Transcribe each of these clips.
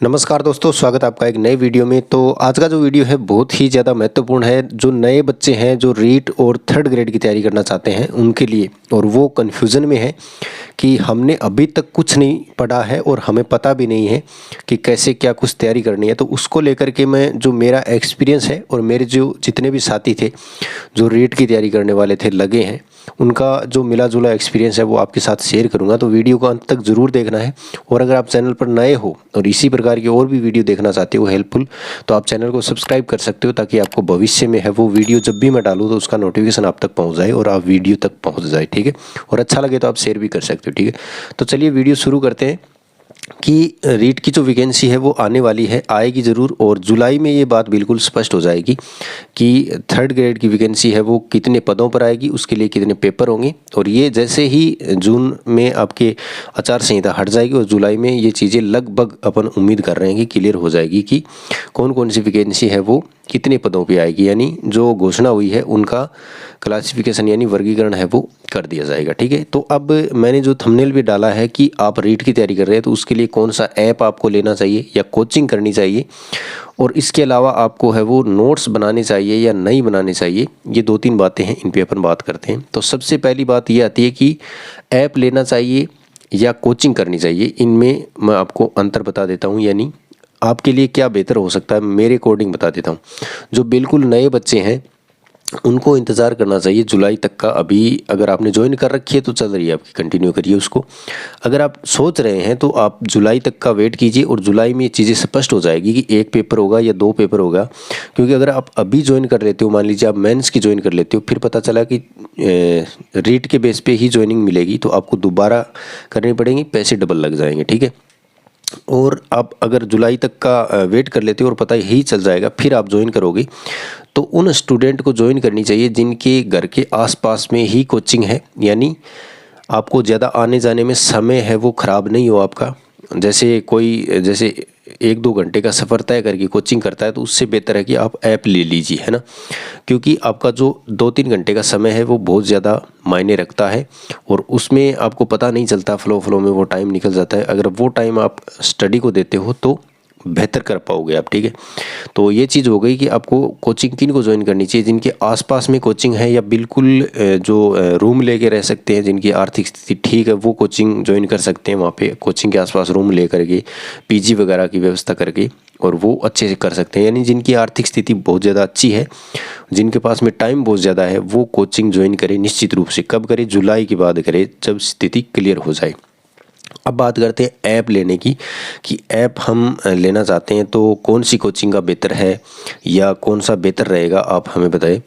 नमस्कार दोस्तों, स्वागत है आपका एक नए वीडियो में। तो आज का जो वीडियो है बहुत ही ज़्यादा महत्वपूर्ण है। जो नए बच्चे हैं जो रीट और थर्ड ग्रेड की तैयारी करना चाहते हैं उनके लिए, और वो कन्फ्यूज़न में है कि हमने अभी तक कुछ नहीं पढ़ा है और हमें पता भी नहीं है कि कैसे क्या कुछ तैयारी करनी है। तो उसको लेकर के मैं जो मेरा एक्सपीरियंस है और मेरे जो जितने भी साथी थे जो रीट की तैयारी करने वाले थे लगे हैं, उनका जो मिला जुला एक्सपीरियंस है वो आपके साथ शेयर करूंगा। तो वीडियो को अंत तक ज़रूर देखना है। और अगर आप चैनल पर नए हो और इसी प्रकार की और भी वीडियो देखना चाहते हो हेल्पफुल, तो आप चैनल को सब्सक्राइब कर सकते हो ताकि आपको भविष्य में है वो वीडियो जब भी मैं डालूँ तो उसका नोटिफिकेशन आप तक पहुँच जाए और आप वीडियो तक पहुँच जाए। ठीक है, और अच्छा लगे तो आप शेयर भी कर सकते हो। ठीक है, तो चलिए वीडियो शुरू करते हैं कि रीट की जो वैकेंसी है वो आने वाली है, आएगी ज़रूर। और जुलाई में ये बात बिल्कुल स्पष्ट हो जाएगी कि थर्ड ग्रेड की वैकेंसी है वो कितने पदों पर आएगी, उसके लिए कितने पेपर होंगे। और ये जैसे ही जून में आपके आचार संहिता हट जाएगी और जुलाई में ये चीज़ें लगभग अपन उम्मीद कर रहे हैं कि क्लियर हो जाएगी कि कौन कौन सी वैकेंसी है वो कितने पदों पे आएगी। यानी जो घोषणा हुई है उनका क्लासिफिकेशन यानी वर्गीकरण है वो कर दिया जाएगा। ठीक है, तो अब मैंने जो थंबनेल भी डाला है कि आप रीट की तैयारी कर रहे हैं तो उसके लिए कौन सा ऐप आपको लेना चाहिए या कोचिंग करनी चाहिए, और इसके अलावा आपको है वो नोट्स बनाने चाहिए या नहीं बनाने चाहिए, ये दो तीन बातें हैं, इन पे अपन बात करते हैं। तो सबसे पहली बात ये आती है कि ऐप लेना चाहिए या कोचिंग करनी चाहिए। इनमें मैं आपको अंतर बता देता हूँ, यानी आपके लिए क्या बेहतर हो सकता है मेरे अकॉर्डिंग बता देता हूँ। जो बिल्कुल नए बच्चे हैं उनको इंतज़ार करना चाहिए जुलाई तक का। अभी अगर आपने ज्वाइन कर रखी है तो चल रही है आपकी, कंटिन्यू करिए उसको। अगर आप सोच रहे हैं तो आप जुलाई तक का वेट कीजिए और जुलाई में ये चीज़ें स्पष्ट हो जाएगी कि एक पेपर होगा या दो पेपर होगा। क्योंकि अगर आप अभी ज्वाइन कर लेते हो, मान लीजिए आप मेंस की ज्वाइन कर लेते हो, फिर पता चला कि रीट के बेस पे ही ज्वाइनिंग मिलेगी तो आपको दोबारा करनी पड़ेगी, पैसे डबल लग जाएंगे। ठीक है, और आप अगर जुलाई तक का वेट कर लेते हो और पता ही चल जाएगा फिर आप ज्वाइन करोगे, तो उन स्टूडेंट को ज्वाइन करनी चाहिए जिनके घर के आसपास में ही कोचिंग है। यानी आपको ज़्यादा आने जाने में समय है वो ख़राब नहीं हो आपका। जैसे 1-2 घंटे का सफ़र तय करके कोचिंग करता है तो उससे बेहतर है कि आप ऐप ले लीजिए, है ना। क्योंकि आपका जो 2-3 घंटे का समय है वो बहुत ज़्यादा मायने रखता है और उसमें आपको पता नहीं चलता, फ्लो में वो टाइम निकल जाता है। अगर वो टाइम आप स्टडी को देते हो तो बेहतर कर पाओगे आप। ठीक है, तो ये चीज़ हो गई कि आपको कोचिंग किन को ज्वाइन करनी चाहिए, जिनके आसपास में कोचिंग है या बिल्कुल जो रूम लेके रह सकते हैं, जिनकी आर्थिक स्थिति ठीक है वो कोचिंग ज्वाइन कर सकते हैं। वहाँ पे कोचिंग के आसपास रूम ले करके पीजी वगैरह की व्यवस्था करके और वो अच्छे से कर सकते हैं। यानी जिनकी आर्थिक स्थिति बहुत ज़्यादा अच्छी है, जिनके पास में टाइम बहुत ज़्यादा है, वो कोचिंग ज्वाइन करें निश्चित रूप से। कब करें? जुलाई के बाद करें जब स्थिति क्लियर हो जाए। अब बात करते हैं ऐप लेने की कि ऐप हम लेना चाहते हैं तो कौन सी कोचिंग का बेहतर है या कौन सा बेहतर रहेगा, आप हमें बताएं।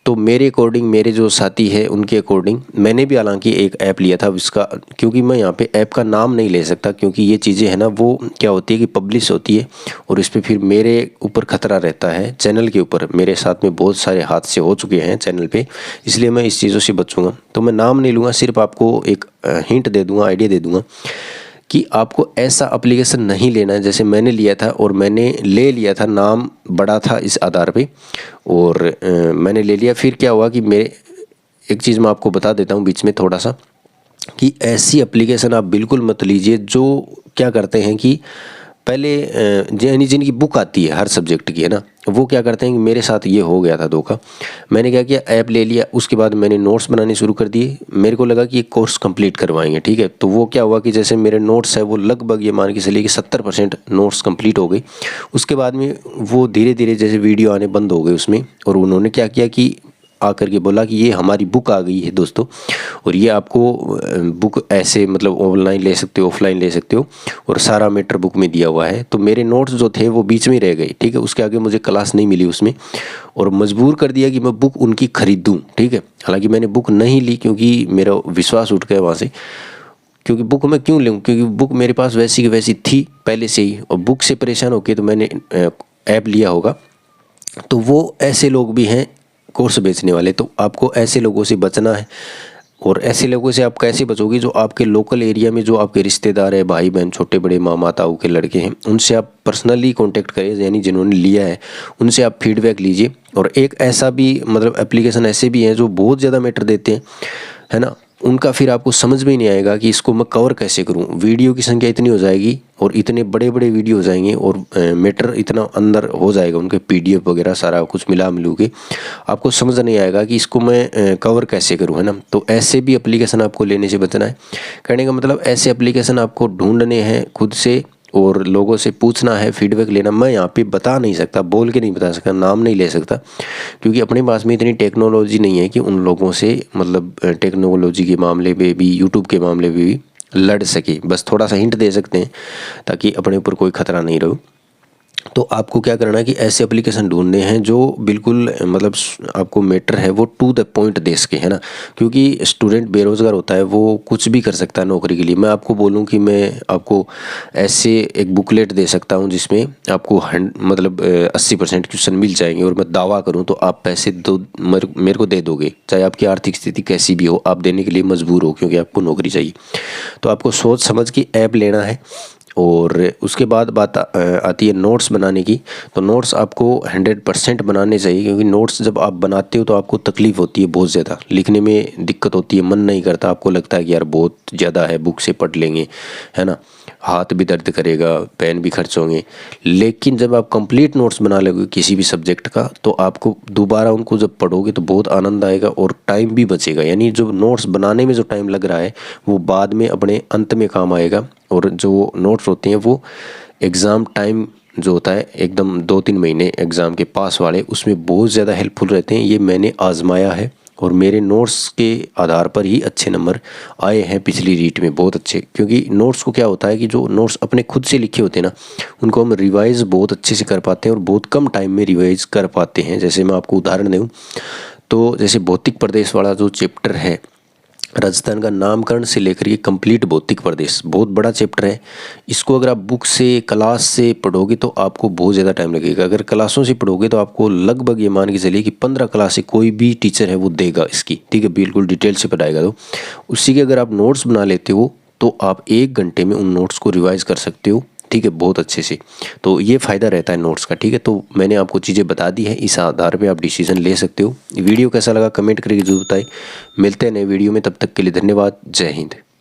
तो मेरे अकॉर्डिंग, मेरे जो साथी हैं उनके अकॉर्डिंग, मैंने भी हालांकि एक ऐप लिया था इसका, क्योंकि मैं यहाँ पे ऐप का नाम नहीं ले सकता क्योंकि ये चीज़ें हैं ना वो क्या होती है कि पब्लिश होती है और इस पर फिर मेरे ऊपर खतरा रहता है। चैनल के ऊपर मेरे साथ में बहुत सारे हादसे हो चुके हैं चैनल पे, इसलिए मैं इस चीज़ों से बचूंगा। तो मैं नाम नहीं लूँगा, सिर्फ आपको एक हिंट दे दूँगा, आइडिया दे दूँगा कि आपको ऐसा एप्लीकेशन नहीं लेना है जैसे मैंने लिया था। और मैंने ले लिया था, नाम बड़ा था इस आधार पे और मैंने ले लिया। फिर क्या हुआ कि मेरे एक चीज़ मैं आपको बता देता हूँ बीच में थोड़ा सा, कि ऐसी एप्लीकेशन आप बिल्कुल मत लीजिए जो क्या करते हैं कि पहले यानी जिनकी बुक आती है हर सब्जेक्ट की, है ना, वो क्या करते हैं कि मेरे साथ ये हो गया था धोखा। मैंने क्या किया, ऐप ले लिया, उसके बाद मैंने नोट्स बनाने शुरू कर दिए। मेरे को लगा कि ये कोर्स कंप्लीट करवाएंगे। ठीक है, तो वो क्या हुआ कि जैसे मेरे नोट्स है वो लगभग ये मान के चलिए कि 70% नोट्स कंप्लीट हो गए। उसके बाद में वो धीरे धीरे जैसे वीडियो आने बंद हो गए उसमें, और उन्होंने क्या किया कि आकर के बोला कि ये हमारी बुक आ गई है दोस्तों, और ये आपको बुक ऐसे मतलब ऑनलाइन ले सकते हो, ऑफलाइन ले सकते हो, और सारा मैटर बुक में दिया हुआ है। तो मेरे नोट्स जो थे वो बीच में रह गए। ठीक है, उसके आगे मुझे क्लास नहीं मिली उसमें, और मजबूर कर दिया कि मैं बुक उनकी खरीदूं। ठीक है, हालांकि मैंने बुक नहीं ली क्योंकि मेरा विश्वास उठ गया वहाँ से। क्योंकि बुक मैं क्यों लूँ, क्योंकि बुक मेरे पास वैसी की वैसी थी पहले से ही, और बुक से परेशान होकर तो मैंने ऐप लिया होगा। तो वो ऐसे लोग भी हैं कोर्स बेचने वाले, तो आपको ऐसे लोगों से बचना है। और ऐसे लोगों से आप कैसे बचोगे? जो आपके लोकल एरिया में जो आपके रिश्तेदार है, भाई बहन, छोटे बड़े मामा ताऊ के लड़के हैं, उनसे आप पर्सनली कांटेक्ट करें, यानी जिन्होंने लिया है उनसे आप फीडबैक लीजिए। और एक ऐसा भी मतलब एप्लीकेशन ऐसे भी हैं जो बहुत ज़्यादा मैटर देते हैं, है ना। उनका फिर आपको समझ में नहीं आएगा कि इसको मैं कवर कैसे करूं। वीडियो की संख्या इतनी हो जाएगी और इतने बड़े बड़े वीडियो हो जाएंगे और मैटर इतना अंदर हो जाएगा उनके PDF वगैरह सारा कुछ मिला मिलू के, आपको समझ नहीं आएगा कि इसको मैं कवर कैसे करूं, है ना। तो ऐसे भी एप्लीकेशन आपको लेने से बचना है। कहने का मतलब ऐसे एप्लीकेशन आपको ढूंढने हैं खुद से और लोगों से पूछना है, फीडबैक लेना। मैं यहाँ पे बता नहीं सकता, बोल के नहीं बता सकता, नाम नहीं ले सकता, क्योंकि अपने पास में इतनी टेक्नोलॉजी नहीं है कि उन लोगों से मतलब टेक्नोलॉजी के मामले में भी, यूट्यूब के मामले में भी लड़ सके। बस थोड़ा सा हिंट दे सकते हैं ताकि अपने ऊपर कोई खतरा नहीं रहो। तो आपको क्या करना है कि ऐसे एप्लीकेशन ढूंढने हैं जो बिल्कुल मतलब आपको मैटर है वो टू द पॉइंट दे सके, है ना। क्योंकि स्टूडेंट बेरोज़गार होता है, वो कुछ भी कर सकता है नौकरी के लिए। मैं आपको बोलूं कि मैं आपको ऐसे एक बुकलेट दे सकता हूं जिसमें आपको मतलब 80% क्वेश्चन मिल जाएंगे और मैं दावा करूं तो आप पैसे दो मेरे को दे दोगे, चाहे आपकी आर्थिक स्थिति कैसी भी हो, आप देने के लिए मजबूर हो क्योंकि आपको नौकरी चाहिए। तो आपको सोच समझ के ऐप लेना है। और उसके बाद बात आती है नोट्स बनाने की। तो नोट्स आपको 100% बनाने चाहिए, क्योंकि नोट्स जब आप बनाते हो तो आपको तकलीफ़ होती है बहुत ज़्यादा, लिखने में दिक्कत होती है, मन नहीं करता, आपको लगता है कि यार बहुत ज़्यादा है, बुक से पढ़ लेंगे, है ना, हाथ भी दर्द करेगा, पेन भी खर्च होंगे। लेकिन जब आप कंप्लीट नोट्स बना लोगे किसी भी सब्जेक्ट का, तो आपको दोबारा उनको जब पढ़ोगे तो बहुत आनंद आएगा और टाइम भी बचेगा। यानी जो नोट्स बनाने में जो टाइम लग रहा है वो बाद में अपने अंत में काम आएगा। और जो नोट्स होते हैं वो एग्ज़ाम टाइम जो होता है एकदम 2-3 महीने एग्ज़ाम के पास वाले, उसमें बहुत ज़्यादा हेल्पफुल रहते हैं। ये मैंने आजमाया है और मेरे नोट्स के आधार पर ही अच्छे नंबर आए हैं पिछली रीट में, बहुत अच्छे। क्योंकि नोट्स को क्या होता है कि जो नोट्स अपने खुद से लिखे होते हैं ना, उनको हम रिवाइज़ बहुत अच्छे से कर पाते हैं और बहुत कम टाइम में रिवाइज़ कर पाते हैं। जैसे मैं आपको उदाहरण दूँ तो जैसे भौतिक प्रदेश वाला जो चैप्टर है, राजस्थान का नामकरण से लेकर के कंप्लीट भौतिक प्रदेश, बहुत बड़ा चैप्टर है। इसको अगर आप बुक से क्लास से पढ़ोगे तो आपको बहुत ज़्यादा टाइम लगेगा। अगर क्लासों से पढ़ोगे तो आपको लगभग ये मान के चलिए कि 15 क्लास से कोई भी टीचर है वो देगा इसकी, ठीक है, बिल्कुल डिटेल से पढ़ाएगा। तो उसी के अगर आप नोट्स बना लेते हो तो आप 1 घंटे में उन नोट्स को रिवाइज कर सकते हो, ठीक है, बहुत अच्छे से। तो ये फ़ायदा रहता है नोट्स का, ठीक है। तो मैंने आपको चीज़ें बता दी है, इस आधार पे आप डिसीजन ले सकते हो। वीडियो कैसा लगा कमेंट करके जरूर बताएं। मिलते हैं नए वीडियो में, तब तक के लिए धन्यवाद। जय हिंद।